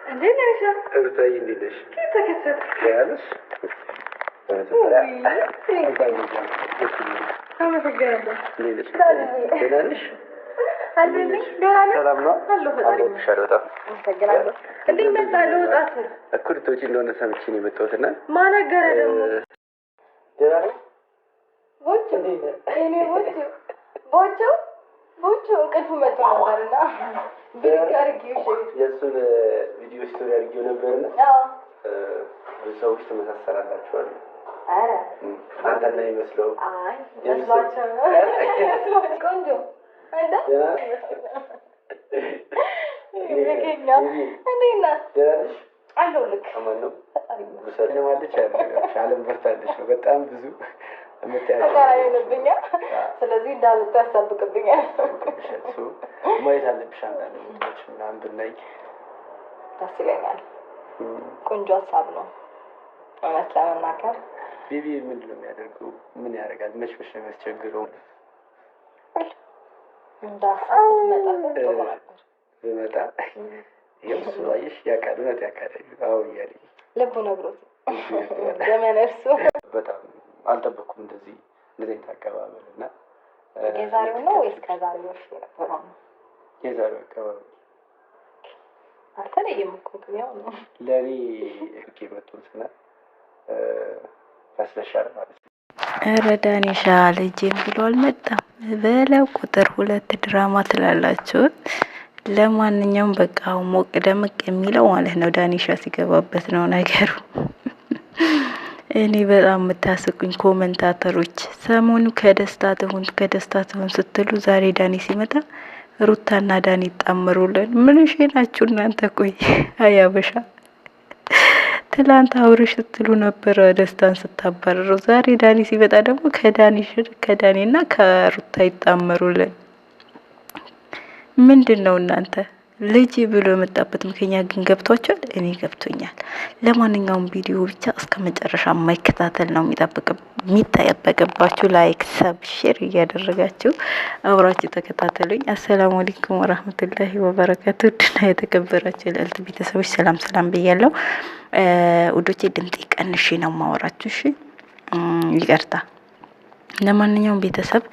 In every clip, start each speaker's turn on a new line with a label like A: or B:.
A: እንዴት ነሽ?
B: እርታይ እንዴት ነሽ?
A: ተከሰተ
B: ያለሽ
A: አመሰግናለሁ።
B: ደህና ነሽ?
A: አለሁልሽ። ደህና ነሽ?
B: ሰላም ነው?
A: አለሁ። ፈጣሪ
B: አመሰግናለሁ በጣም
A: አመሰግናለሁ። እንዴት መጣ? ልወጣ ስል
B: እኮ ልትወጪ እንደሆነ ሰምቼ ነው የመጣሁት እና
A: ማን ነገረ ደግሞ?
B: ደህና ነሽ?
A: ቦቹ እኔ ቦቹ እንቅልፉ መጥቶ ነበርና ብድግ አድርጌው
B: የእሱን ቪዲዮ ስቶሪ አድርጌው ነበርና ብዙ ሰዎች ተመሳሰላላችሁ አሉ።
A: ኧረ
B: አንተና ይመስለው
A: አይ መስሏቸው ቆንጆ አይደል? ይገኛ እንዴት ነህ?
B: ደህና ነሽ?
A: አለሁልህ።
B: አማን ነው?
A: ፈጣሪ
B: ብሰጥ ማለች አለም በርታለች ነው በጣም ብዙ
A: ተቃራኒ ሆነብኛል። ስለዚህ እንዳልወጣ ያሳብቅብኛል።
B: ማየት አለብሽ አንዳንድ ቦታዎች ምናምን ብናይ
A: ደስ ይለኛል። ቆንጆ ሀሳብ ነው እውነት ለመናገር።
B: ቤቢ ምንድን ነው የሚያደርገው? ምን ያደርጋል? መች ነው የሚያስቸግረው?
A: እንደ ሀሳብ ብትመጣበት ጥሩ ነበር።
B: ብመጣ ይኸው እሱ አየሽ ያውቃል፣ እውነት ያውቃል። አዎ እያለኝ
A: ልቡ ነግሮት ዘመን እርሱ
B: በጣም አልጠበኩም እንደዚህ አይነት አቀባበል እና
A: የዛሬው ነው ወይስ ከዛሬው በፊት የነበረው ነው?
B: የዛሬው አቀባበል
A: አልተለየም እኮ ያው ነው።
B: ለእኔ እርቄ መጡትና ያስለሻል ማለት ነው።
C: ኧረ ዳኒሻ ልጄም ብሎ አልመጣም በለው። ቁጥር 2 ድራማ ትላላችሁ። ለማንኛውም በቃ ሞቅ ደምቅ የሚለው ማለት ነው ዳኒሻ ሲገባበት ነው ነገሩ። እኔ በጣም የምታስቁኝ ኮመንታተሮች ሰሞኑ ከደስታ ትሁን ስትሉ ዛሬ ዳኒ ሲመጣ ሩታና ዳኒ ይጣመሩልን። ምን እሺ ናችሁ እናንተ? ቆይ አያበሻ ትላንት አውርሽ ስትሉ ነበረ ደስታን ስታባረሩ። ዛሬ ዳኒ ሲመጣ ደግሞ ከዳኒና ከሩታ ይጣመሩልን። ምንድነው እናንተ? ልጅ ብሎ የመጣበት ምክንያት ግን ገብቷቸዋል። እኔ ገብቶኛል። ለማንኛውም ቪዲዮ ብቻ እስከ መጨረሻ ማይከታተል ነው የሚጠበቅባችሁ። ላይክ ሰብሼር እያደረጋችሁ አብራችሁ ተከታተሉኝ። አሰላሙ አለይኩም ወራህመቱላሂ ወበረካቱ። ድና የተከበራችሁ የልዕልት ቤተሰቦች ሰላም ብያለሁ። ውዶቼ ድምጤ ቀንሼ ነው ማወራችሁ። እሺ ይቅርታ። ለማንኛውም ቤተሰብ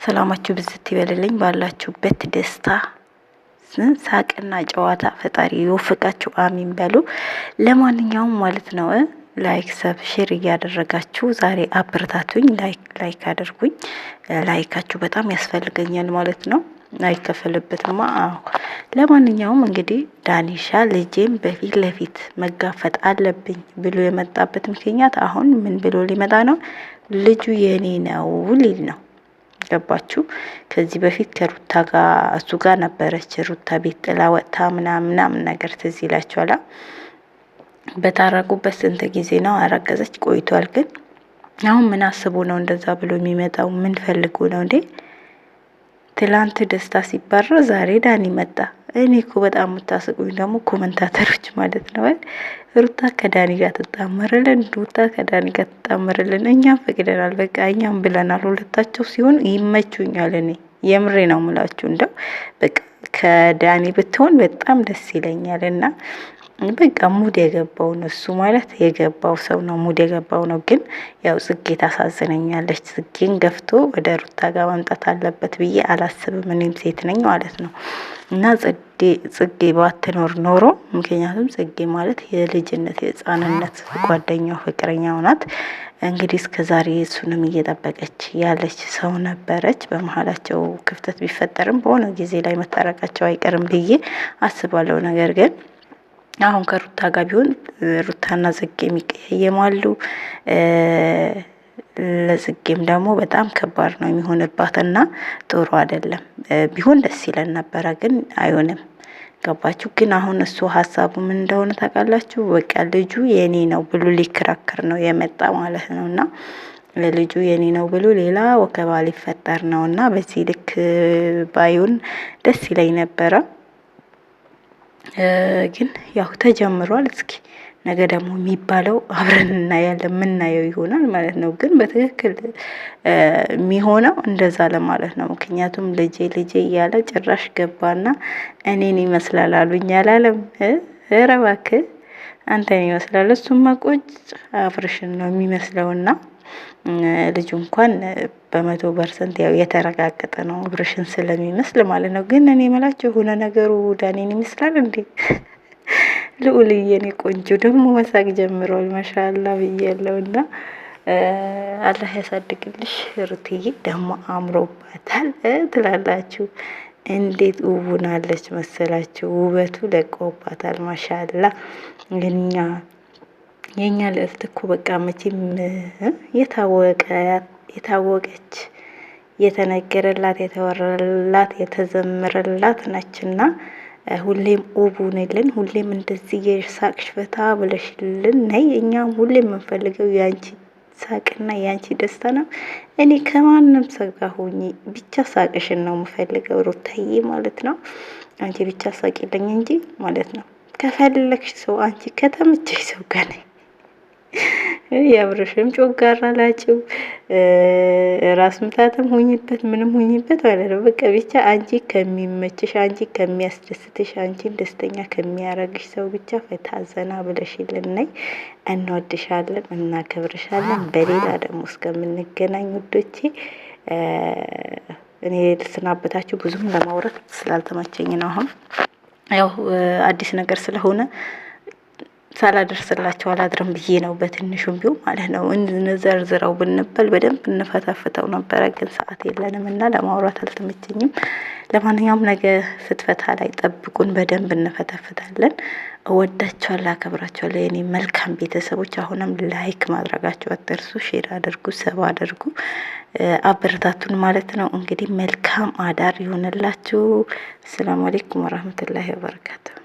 C: ሰላማችሁ ብዝት ይበልልኝ። ባላችሁበት ደስታ ሳቅና ጨዋታ ፈጣሪ ይወፍቃችሁ፣ አሚን በሉ። ለማንኛውም ማለት ነው ላይክ ሰብ ሼር እያደረጋችሁ ዛሬ አብርታቱኝ። ላይክ አድርጉኝ። ላይካችሁ በጣም ያስፈልገኛል ማለት ነው። አይከፈልበትማ። አዎ ለማንኛውም እንግዲህ ዳኒሻ ልጄም በፊት ለፊት መጋፈጥ አለብኝ ብሎ የመጣበት ምክንያት አሁን ምን ብሎ ሊመጣ ነው? ልጁ የኔ ነው ሊል ነው። ገባችሁ? ከዚህ በፊት ከሩታ ጋር እሱ ጋር ነበረች። ሩታ ቤት ጥላ ወጥታ ምናምን ነገር ትዝ ይላችኋል። በታረቁበት ስንት ጊዜ ነው? አረገዘች ቆይቷል። ግን አሁን ምን አስቦ ነው እንደዛ ብሎ የሚመጣው? ምን ፈልጎ ነው እንዴ? ትላንት ደስታ ሲባረር ዛሬ ዳኒ መጣ። እኔ እኮ በጣም የምታስቁኝ ደግሞ ኮመንታተሮች ማለት ነው። ሩታ ከዳኒ ጋር ተጣመረልን፣ ሩታ ከዳኒ ጋር ተጣመረልን። እኛም ፈቅደናል፣ በቃ እኛም ብለናል። ሁለታቸው ሲሆን ይመቹኛል። እኔ የምሬ ነው የምላችሁ። እንደው በቃ ከዳኒ ብትሆን በጣም ደስ ይለኛል። እና በቃ ሙድ የገባው ነው እሱ ማለት የገባው ሰው ነው፣ ሙድ የገባው ነው። ግን ያው ጽጌ ታሳዝነኛለች። ጽጌን ገፍቶ ወደ ሩታ ጋር መምጣት አለበት ብዬ አላስብም። እኔም ሴት ነኝ ማለት ነው። እና ጽጌ ባትኖር ኖሮ ምክንያቱም ጽጌ ማለት የልጅነት የህፃንነት ጓደኛው ፍቅረኛው ናት። እንግዲህ እስከዛሬ እሱንም እየጠበቀች ያለች ሰው ነበረች። በመሀላቸው ክፍተት ቢፈጠርም በሆነ ጊዜ ላይ መታረቃቸው አይቀርም ብዬ አስባለሁ። ነገር ግን አሁን ከሩታ ጋር ቢሆን ሩታና ጽጌ የሚቀያየማሉ። ለጽጌም ደግሞ በጣም ከባድ ነው የሚሆንባትና ጥሩ አይደለም። ቢሆን ደስ ይለን ነበረ፣ ግን አይሆንም። ገባችሁ? ግን አሁን እሱ ሀሳቡ ምን እንደሆነ ታውቃላችሁ? በቃ ልጁ የኔ ነው ብሎ ሊከራከር ነው የመጣ ማለት ነውና ለልጁ የኔ ነው ብሎ ሌላ ወከባ ሊፈጠር ነውና በዚህ ልክ ባዩን ደስ ይለኝ ነበረ። ግን ያው ተጀምሯል። እስኪ ነገ ደግሞ የሚባለው አብረን እናያለን፣ የምናየው ይሆናል ማለት ነው። ግን በትክክል የሚሆነው እንደዛ ለማለት ነው። ምክንያቱም ልጄ እያለ ጭራሽ ገባና እኔን ይመስላል አሉኝ አላለም። ኧረ እባክህ አንተን ይመስላል። እሱማ ቁጭ አብርሽን ነው የሚመስለውና ልጁ እንኳን በ100% ያው የተረጋገጠ ነው አብርሽን ስለሚመስል ማለት ነው። ግን እኔ የምላችሁ የሆነ ነገሩ ዳኒን ይመስላል እንዴ? ልዑልዬ የኔ ቆንጆ ደግሞ መሳቅ ጀምሯል። ማሻአላ ብያለሁና አላህ ያሳድግልሽ። ሩትዬ ደግሞ አምሮባታል ትላላችሁ። እንዴት ውቡናለች መሰላችሁ? ውበቱ ለቆባታል። ማሻአላ የኛ ልዕልት እኮ በቃ መቼም የታወቀች የተነገረላት የተወረላት የተዘመረላት ነችና ሁሌም ውቡንልን፣ ሁሌም እንደዚህ የሳቅሽ ፈታ ብለሽልን ነይ። እኛም ሁሌም የምንፈልገው ያንቺ ሳቅና ያንቺ ደስታ ነው። እኔ ከማንም ሰው ጋር ሆኜ ብቻ ሳቅሽን ነው የምፈልገው ሩታዬ ማለት ነው። አንቺ ብቻ ሳቂልኝ እንጂ ማለት ነው። ከፈለግሽ ሰው አንቺ ከተመቸሽ ሰው ጋር ነኝ። የአብርሽም ጮጋራ ላጭው ራስ ምታትም ሁኝበት ምንም ሁኝበት ማለት ነው። በቃ ብቻ አንቺ ከሚመችሽ፣ አንቺ ከሚያስደስትሽ፣ አንቺን ደስተኛ ከሚያረግሽ ሰው ብቻ ፈታ ዘና ብለሽልን ነይ። እንወድሻለን፣ እናከብርሻለን። በሌላ ደግሞ እስከምንገናኝ ውዶቼ እኔ ልስናበታችሁ። ብዙም ለማውራት ስላልተመቸኝ ነው። አሁን ያው አዲስ ነገር ስለሆነ ሳላደርስላቸው አላድርም ብዬ ነው። በትንሹም ቢሆን ማለት ነው። እንዘርዝረው ብንበል በደንብ እንፈታፍተው ነበረ፣ ግን ሰዓት የለንም እና ለማውራት አልተመቸኝም። ለማንኛውም ነገ ፍትፈታ ላይ ጠብቁን፣ በደንብ እንፈተፍታለን። እወዳቸዋለሁ፣ አከብራቸዋለሁ የኔ መልካም ቤተሰቦች። አሁንም ላይክ ማድረጋቸው አትርሱ፣ ሼር አድርጉ፣ ሰብ አድርጉ፣ አበረታቱን ማለት ነው። እንግዲህ መልካም አዳር ይሆንላችሁ። ሰላም አለይኩም ወራህመቱላሂ ወበረካቱ።